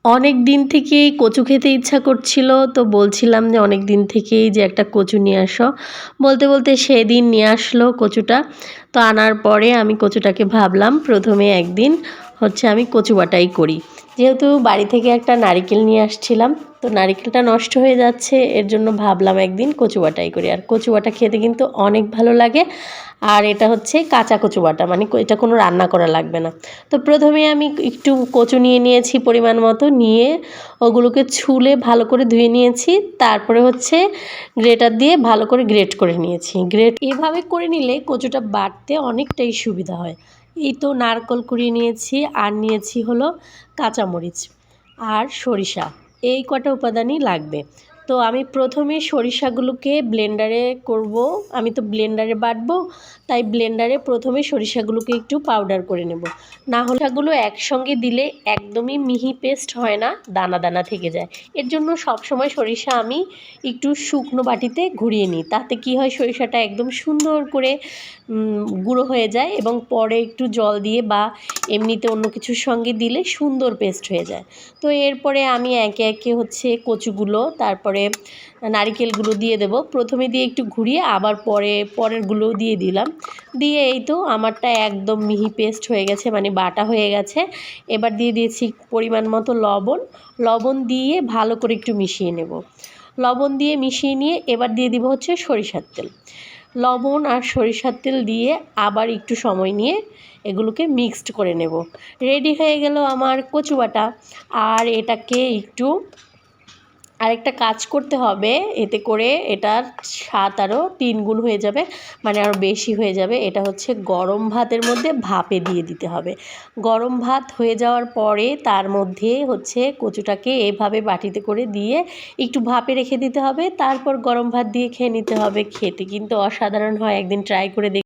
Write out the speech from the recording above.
অনেক দিন থেকেই কচু খেতে ইচ্ছা করছিল, তো বলছিলাম যে অনেক দিন থেকেই যে একটা কচু নিয়ে আসো। বলতে বলতে সেদিন নিয়ে আসলো কচুটা। তো আনার পরে আমি কচুটাকে ভাবলাম প্রথমে একদিন আমি কচু বাটাই করি। যেহেতু বাড়ি থেকে একটা নারিকেল নিয়ে আসছিলাম, তো নারিকেলটা নষ্ট হয়ে যাচ্ছে, এর জন্য ভাবলাম একদিন কচু বাটাই করি। আর কচু বাটা খেতে কিন্তু অনেক ভালো লাগে। আর এটা কাঁচা কচু বাটা, মানে এটা কোনো রান্না করা লাগবে না। তো প্রথমে আমি একটু কচু নিয়ে নিয়েছি পরিমাণ মতো, নিয়ে ওগুলোকে ছুলে ভালো করে ধুয়ে নিয়েছি। তারপরে গ্রেটার দিয়ে ভালো করে গ্রেট করে নিয়েছি। এভাবে করে নিলে কচুটা বাটতে অনেকটাই সুবিধা হয়। এই তো নারকেল কুড়িয়ে নিয়েছি, আর নিয়েছি কাঁচামরিচ আর সরিষা, এই কটা উপাদানই লাগবে। তো আমি প্রথমে সরিষাগুলোকে ব্লেন্ডারে করব। আমি তো ব্লেন্ডারে বাটবো, তাই ব্লেন্ডারে প্রথমে সরিষাগুলোকে একটু পাউডার করে নেব। না হলে সরিষাগুলো একসঙ্গে দিলে একদমই মিহি পেস্ট হয় না, দানা দানা থেকে যায়। এর জন্য সবসময় সরিষা আমি একটু শুকনো বাটিতে ঘুরিয়ে নিই। তাতে কি হয়, সরিষাটা একদম সুন্দর করে গুঁড়ো হয়ে যায়, এবং পরে একটু জল দিয়ে বা এমনিতে অন্য কিছুর সঙ্গে দিলে সুন্দর পেস্ট হয়ে যায়। তো এরপরে আমি একে একে কচুগুলো, তারপরে নারিকেলগুলো দিয়ে দেব। প্রথমে দিয়ে একটু ঘুরিয়ে আবার পরেরগুলোও দিয়ে দিলাম। দিয়ে এই তো আমারটা একদম মিহি পেস্ট হয়ে গেছে, মানে বাটা হয়ে গেছে। এবার দিয়ে দিয়েছি পরিমাণ মতো লবণ দিয়ে ভালো করে একটু মিশিয়ে নেব। লবণ দিয়ে মিশিয়ে নিয়ে এবার দিয়ে দিব সরিষার তেল। লবণ আর সরিষার তেল দিয়ে আবার একটু সময় নিয়ে এগুলোকে মিক্সড করে নেব। রেডি হয়ে গেল আমার কচু বাটা। আর এটাকে একটু আরেকটা কাজ করতে হবে, এতে করে এটার স্বাদ আরও 3 গুণ হয়ে যাবে, মানে আরও বেশি হয়ে যাবে। এটা গরম ভাতের মধ্যে ভাপে দিয়ে দিতে হবে। গরম ভাত হয়ে যাওয়ার পরে তার মধ্যে কচুটাকে এভাবে বাটিতে করে দিয়ে একটু ভাপে রেখে দিতে হবে। তারপর গরম ভাত দিয়ে খেয়ে নিতে হবে। খেতে কিন্তু অসাধারণ হয়, একদিন ট্রাই করে